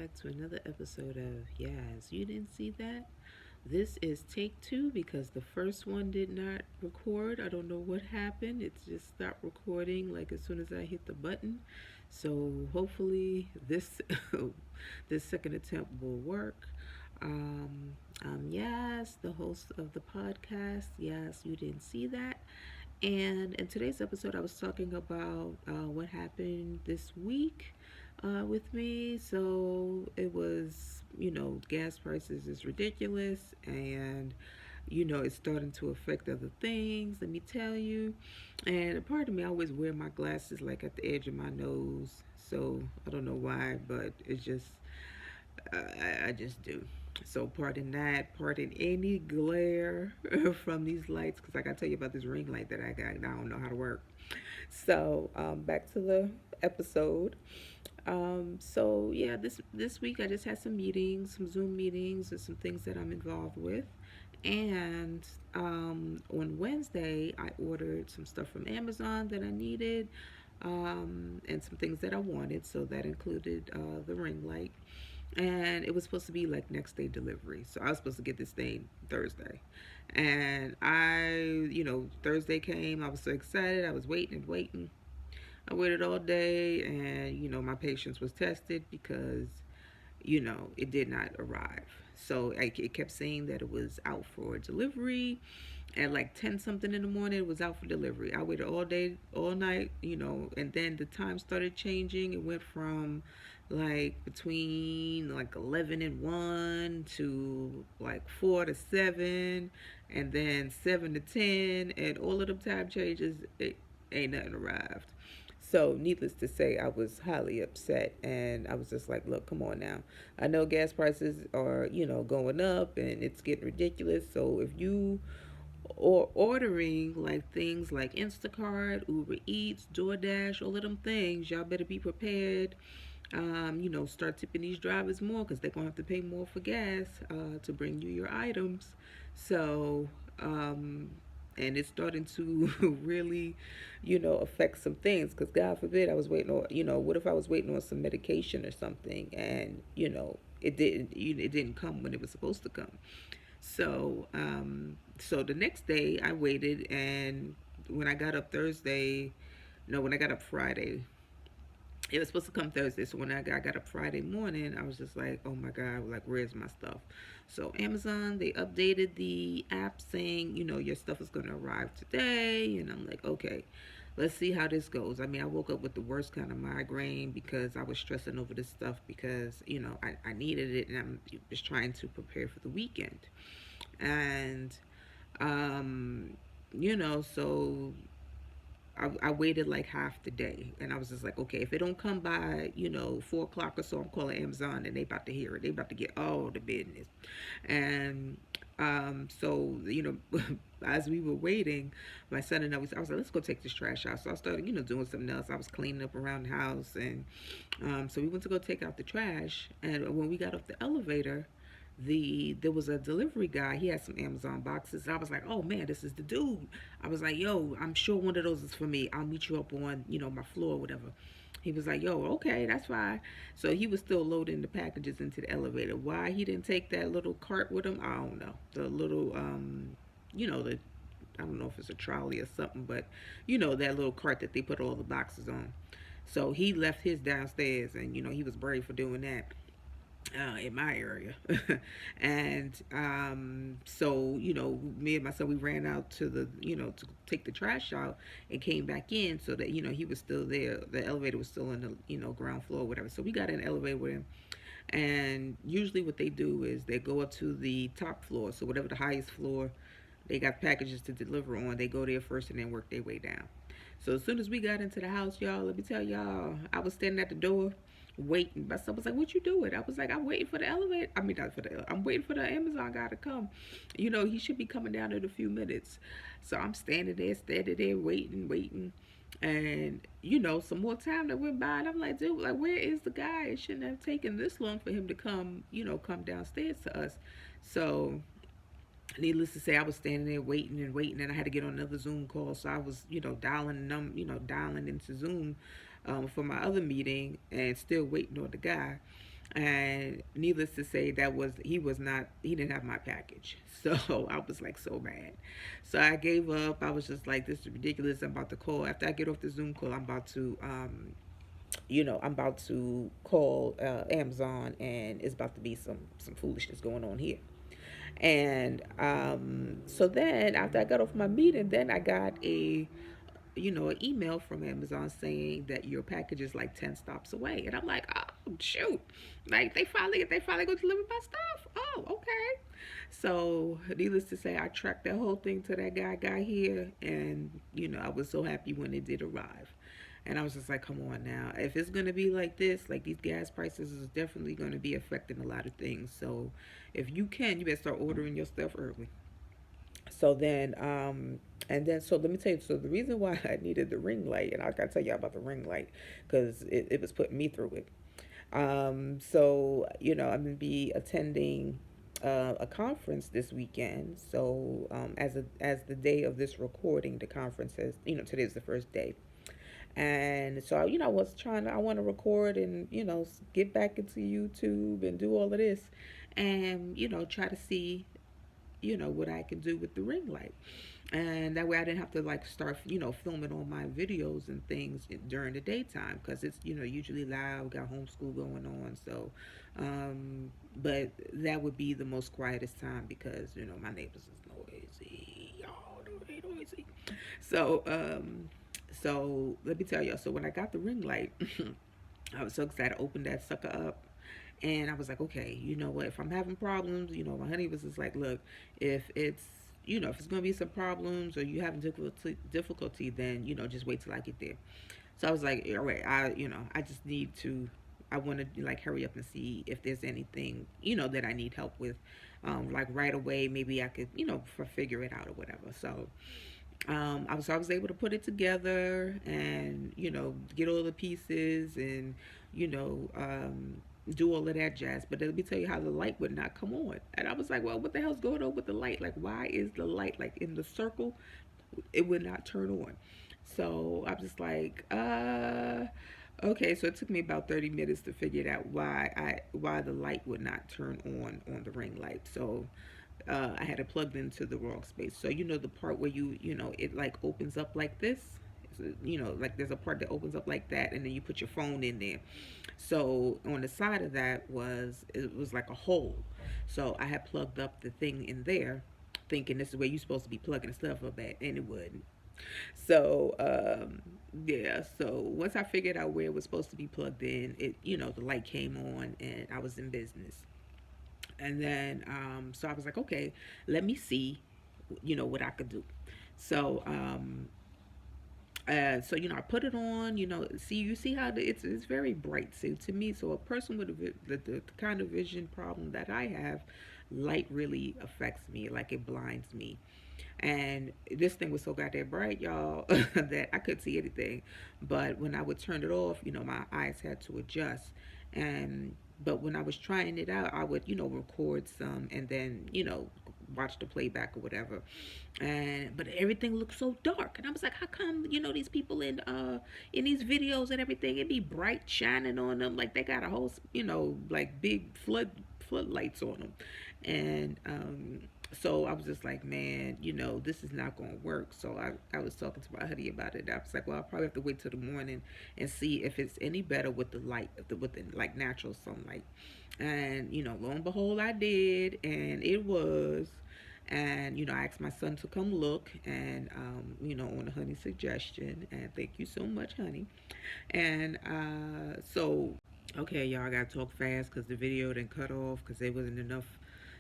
back to another episode of YAS. You didn't see that? This is take two because the first one did not record. I don't know what happened. It just stopped recording like as soon as I hit the button. So hopefully this this second attempt will work. I'm Yas, the host of the podcast. Yes, you didn't see that. And in today's episode, I was talking about what happened this week with me. So it was, gas prices is ridiculous, and it's starting to affect other things. Let me tell you. And a part of me, I always wear my glasses like at the edge of my nose. So I don't know why, but it's just I just do. So pardon that, pardon any glare from these lights, because I gotta tell you about this ring light that I got. I don't know how to work. So back to the episode. So yeah, this week I just had some meetings, some Zoom meetings, and some things that I'm involved with. And on Wednesday, I ordered some stuff from Amazon that I needed, and some things that I wanted. So that included the ring light, and it was supposed to be like next day delivery. So I was supposed to get this thing Thursday, and Thursday came. I was so excited. I was waiting and waiting. I waited all day, and my patience was tested because it did not arrive. So it kept saying that it was out for delivery at like 10 something in the morning. It was out for delivery. I waited all day, all night, and then the time started changing. It went from like between like 11 and 1 to like 4 to 7, and then 7 to 10, and all of them time changes. It ain't nothing arrived. So, needless to say, I was highly upset, and I was just like, look, come on now. I know gas prices are, going up, and it's getting ridiculous. So, if you are ordering like things like Instacart, Uber Eats, DoorDash, all of them things, y'all better be prepared. Start tipping these drivers more because they're going to have to pay more for gas to bring you your items. So, um, and it's starting to really, affect some things. Because God forbid I was waiting on, what if I was waiting on some medication or something, and it didn't come when it was supposed to come. So the next day I waited, and when I got up Thursday, no, when I got up Friday, it was supposed to come Thursday. So when I got up Friday morning, I was just like, oh my God, like, where's my stuff? So Amazon, they updated the app saying, your stuff is going to arrive today. And I'm like, okay, let's see how this goes. I mean, I woke up with the worst kind of migraine because I was stressing over this stuff because, I needed it, and I'm just trying to prepare for the weekend. And, um, so I waited like half the day, and I was just like, okay, if it don't come by 4 o'clock or so, I'm calling Amazon, and they about to hear it. They about to get all the business. And so as we were waiting, my son and I was like, let's go take this trash out. So I started doing something else. I was cleaning up around the house, and so we went to go take out the trash. And when we got off the elevator, there was a delivery guy. He had some Amazon boxes. I was like, oh man, this is the dude. I was like, yo, I'm sure one of those is for me. I'll meet you up on my floor or whatever. He was like, yo, okay, that's fine. So he was still loading the packages into the elevator. Why he didn't take that little cart with him, I don't know. The little the I don't know if it's a trolley or something, but that little cart that they put all the boxes on. So he left his downstairs, and he was brave for doing that in my area. And so me and my son, we ran out to the to take the trash out, and came back in so that he was still there. The elevator was still on the ground floor or whatever. So we got in the elevator with him, and usually what they do is they go up to the top floor. So whatever the highest floor they got packages to deliver on, they go there first and then work their way down. So as soon as we got into the house, y'all, let me tell y'all, I was standing at the door waiting. My son was like, "What you doing?" I was like, "I'm waiting for the elevator. I mean, not for the. I'm waiting for the Amazon guy to come. He should be coming down in a few minutes." So I'm standing there, waiting, waiting, and some more time that went by, and I'm like, "Dude, like, where is the guy? It shouldn't have taken this long for him to come. Come downstairs to us." So needless to say, I was standing there waiting and waiting, and I had to get on another Zoom call. So I was, dialing into Zoom for my other meeting, and still waiting on the guy. And needless to say, he didn't have my package. So I was like so mad. So I gave up. I was just like, this is ridiculous. I'm about to call. After I get off the Zoom call, I'm about to call Amazon, and it's about to be some foolishness going on here. And so then after I got off my meeting, then I got an email from Amazon saying that your package is like 10 stops away. And I'm like, oh, shoot. Like, they finally going to deliver my stuff. Oh, okay. So, needless to say, I tracked that whole thing to that guy got here. And, I was so happy when it did arrive. And I was just like, come on now. If it's going to be like this, like these gas prices is definitely going to be affecting a lot of things. So, if you can, you better start ordering your stuff early. So then, so let me tell you. So the reason why I needed the ring light, and I gotta tell you about the ring light, because it was putting me through it. So I'm gonna be attending a conference this weekend. So as the day of this recording, the conference says, today's the first day. And so I was I want to record and get back into YouTube and do all of this, and try to see what I can do with the ring light. And that way I didn't have to like start filming all my videos and things during the daytime, because it's usually loud, got homeschool going on. So but that would be the most quietest time, because my neighbors is noisy, y'all, they noisy. So let me tell y'all, so when I got the ring light, I was so excited to open that sucker up. And I was like, okay, you know what? If I'm having problems, my honey was just like, look, if it's, if it's going to be some problems or you having difficulty, then, just wait till I get there. So I was like, all right, I just need to, I want to like hurry up and see if there's anything, that I need help with. Like right away, maybe I could, figure it out or whatever. So I was able to put it together and get all the pieces and you know do all of that jazz. But let me tell you how the light would not come on, and I was like, well, what the hell's going on with the light? Like, why is the light like in the circle? It would not turn on. So I'm just like, okay. So it took me about 30 minutes to figure out why the light would not turn on the ring light. So I had it plugged into the wrong space. So the part where it like opens up like this. So, like there's a part that opens up like that, and then you put your phone in there. So on the side of that it was like a hole. So I had plugged up the thing in there, thinking this is where you're supposed to be plugging stuff up at, and it wouldn't. So yeah. So once I figured out where it was supposed to be plugged in, the light came on, and I was in business. And then so I was like, okay, let me see, what I could do. So I put it on. You see how it's very bright. So to me, so a person with the kind of vision problem that I have, light really affects me. Like it blinds me. And this thing was so goddamn bright, y'all, that I couldn't see anything. But when I would turn it off, my eyes had to adjust. And but when I was trying it out, I would, record some and then, watch the playback or whatever. And but everything looked so dark. And I was like, how come, these people in these videos and everything, it be bright shining on them like they got a whole, like big floodlights on them. And so I was just like, man, this is not going to work. So I was talking to my honey about it. I was like, well, I'll probably have to wait till the morning and see if it's any better with the light, with the like natural sunlight. And, lo and behold, I did. And it was. And, I asked my son to come look and, on the honey suggestion. And thank you so much, honey. And okay, y'all, I got to talk fast because the video didn't cut off because there wasn't enough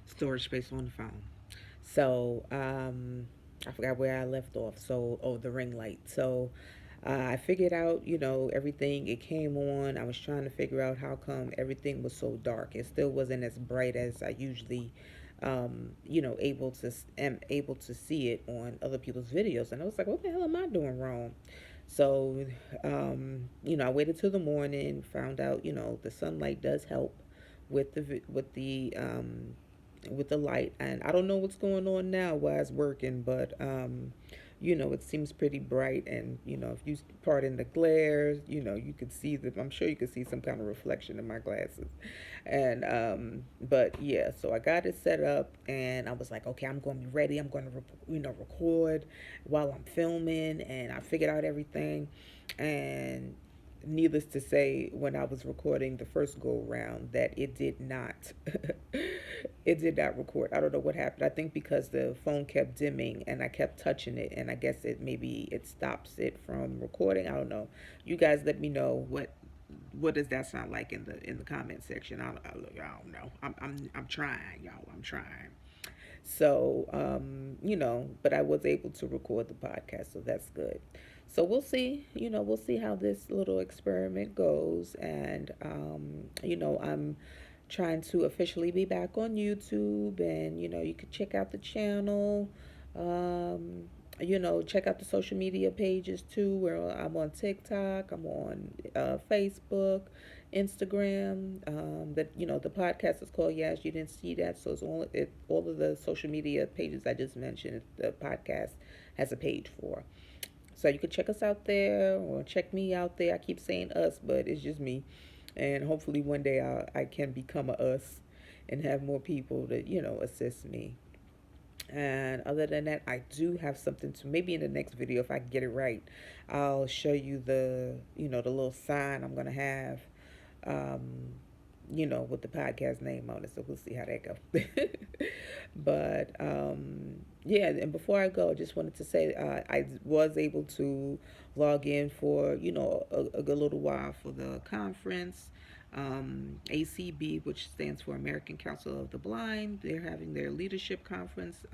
storage space on the phone. So I forgot where I left off. So the ring light. So I figured out everything. It came on. I was trying to figure out how come everything was so dark. It still wasn't as bright as I usually able to see it on other people's videos. And I was like, what the hell am I doing wrong? So I waited till the morning, found out the sunlight does help with the light. And I don't know what's going on now, why it's working, but it seems pretty bright, and if you pardon the glare, you could see the. I'm sure you could see some kind of reflection in my glasses, and but yeah, so I got it set up, and I was like, okay, I'm going to be ready. I'm going to record while I'm filming, and I figured out everything, and needless to say, when I was recording the first go round, that it did not it did not record. I don't know what happened. I think because the phone kept dimming and I kept touching it, and I guess it stops it from recording. I don't know. You guys let me know what does that sound like in the comment section. I don't know. I'm trying, y'all. I'm trying. So, but I was able to record the podcast, so that's good. So we'll see, we'll see how this little experiment goes. And, I'm trying to officially be back on YouTube, and, you can check out the channel. Um, check out the social media pages too, where I'm on TikTok, I'm on Facebook, Instagram. The podcast is called YAS. You didn't see that, so it's all of the social media pages I just mentioned. The podcast has a page for, so you can check us out there or check me out there. I keep saying us, but it's just me, and hopefully one day I can become a us and have more people that assist me. And other than that, I do have something to maybe in the next video, if I get it right, I'll show you the little sign I'm gonna have, um, with the podcast name on it. So we'll see how that goes. But yeah, and before I go, I just wanted to say I was able to log in for a good little while for the conference. ACB, which stands for American Council of the Blind. They're having their leadership conference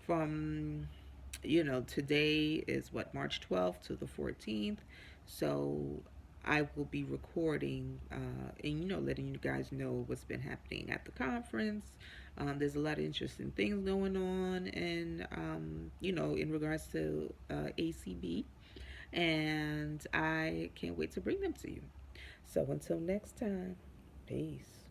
from, today is what, March 12th to the 14th. So I will be recording and, letting you guys know what's been happening at the conference. There's a lot of interesting things going on, and, in regards to ACB. And I can't wait to bring them to you. So until next time, peace.